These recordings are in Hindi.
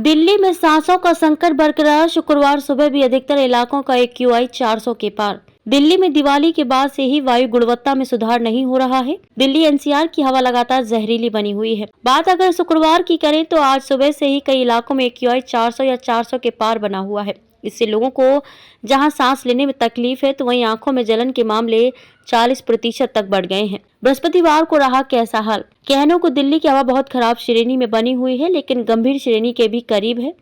दिल्ली में सांसों का संकट बरकरार, शुक्रवार सुबह भी अधिकतर इलाकों का AQI 400 के पार। दिल्ली में दिवाली के बाद से ही वायु गुणवत्ता में सुधार नहीं हो रहा है। दिल्ली NCR की हवा लगातार जहरीली बनी हुई है। बात अगर शुक्रवार की करें तो आज सुबह से ही कई इलाकों में AQI 400 या 400 के पार बना हुआ है। इससे लोगों को जहां सांस लेने में तकलीफ है तो वहीं आंखों में जलन के मामले 40% तक बढ़ गए हैं। बृहस्पतिवार को रहा कैसा हाल? कहनों को दिल्ली की हवा बहुत खराब श्रेणी में बनी हुई है, लेकिन गंभीर श्रेणी के भी करीब है।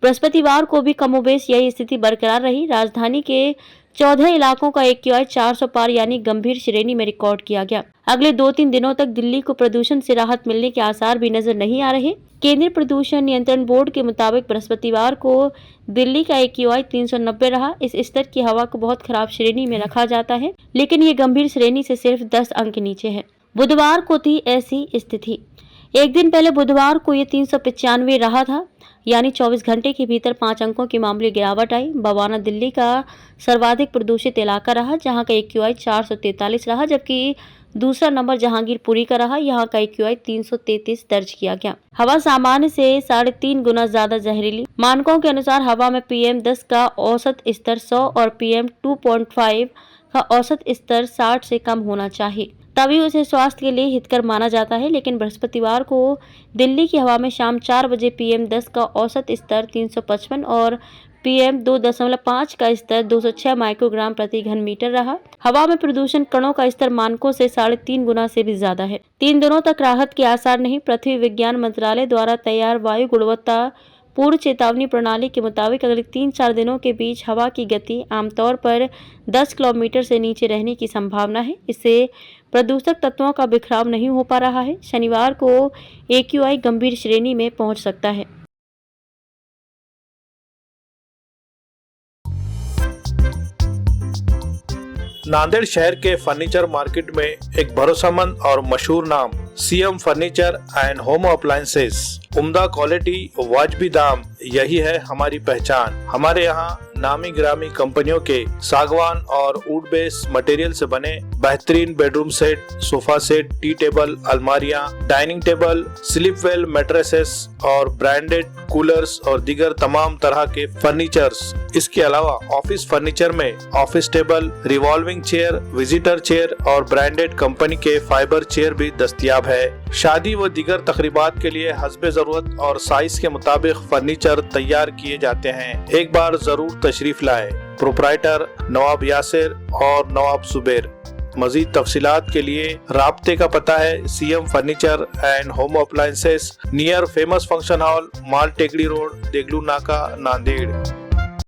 बृहस्पतिवार को भी कमोबेश यही स्थिति बरकरार रही। राजधानी के 14 इलाकों का AQI 400 पार यानी गंभीर श्रेणी में रिकॉर्ड किया गया। अगले 2-3 दिनों तक दिल्ली को प्रदूषण से राहत मिलने के आसार भी नजर नहीं आ रहे। केंद्रीय प्रदूषण नियंत्रण बोर्ड के मुताबिक बृहस्पतिवार को दिल्ली का AQI 390 रहा। इस स्तर की हवा को बहुत खराब श्रेणी में रखा जाता है, लेकिन ये गंभीर श्रेणी से सिर्फ 10 अंक नीचे है। बुधवार को थी ऐसी स्थिति। एक दिन पहले बुधवार को ये 395 रहा था, यानी 24 घंटे के भीतर 5 अंकों की मामूली गिरावट आई। बवाना दिल्ली का सर्वाधिक प्रदूषित इलाका रहा, जहां का AQI 443 रहा, जबकि दूसरा नंबर जहांगीरपुरी का रहा। यहाँ का AQI 333 दर्ज किया गया। हवा सामान्य से 3.5 गुना ज्यादा जहरीली। मानकों के अनुसार हवा में PM10 का औसत स्तर 100 और PM 2.5 का औसत स्तर 60 से कम होना चाहिए, तभी उसे स्वास्थ्य के लिए हितकर माना जाता है। लेकिन बृहस्पतिवार को दिल्ली की हवा में शाम 4 बजे PM10 का औसत स्तर 355 और PM 2.5 का स्तर 206 माइक्रोग्राम प्रति घन मीटर रहा। हवा में प्रदूषण कणों का स्तर मानकों से 3.5 गुना से भी ज्यादा है। 3 दिनों तक राहत के आसार नहीं। पृथ्वी विज्ञान मंत्रालय द्वारा तैयार वायु गुणवत्ता पूर्व चेतावनी प्रणाली के मुताबिक अगले 3-4 दिनों के बीच हवा की गति आमतौर पर 10 किलोमीटर से नीचे रहने की संभावना है। इससे प्रदूषक तत्वों का बिखराव नहीं हो पा रहा है। शनिवार को AQI गंभीर श्रेणी में पहुंच सकता है। नांदेड़ शहर के फर्नीचर मार्केट में एक भरोसेमंद और मशहूर नाम CM furniture and home appliances. उम्दा क्वालिटी, वाजबी दाम, यही है हमारी पहचान। हमारे यहाँ नामी गिरामी कंपनियों के सागवान और वुड बेस मटेरियल से बने बेहतरीन bedroom set, sofa set, tea table, अलमारियां, dining table, sleep well mattresses और ब्रांडेड कूलर्स और दीगर तमाम तरह के फर्नीचर्स। इसके अलावा ऑफिस फर्नीचर में office table, revolving chair, visitor chair और ब्रांडेड कंपनी के फाइबर चेयर भी दस्तयाब है। शादी व दीगर तकरीबात के लिए हस्बे जरूरत और साइज के मुताबिक फर्नीचर तैयार किए जाते हैं। एक बार जरूर तशरीफ लाए। प्रोप्राइटर नवाब यासिर और नवाब सुबेर। मजीद तफसीलात के लिए राब्ते का पता है CM furniture and home appliances, near famous function hall, Mal Tekdi road, Deglur नाका, नांदेड़।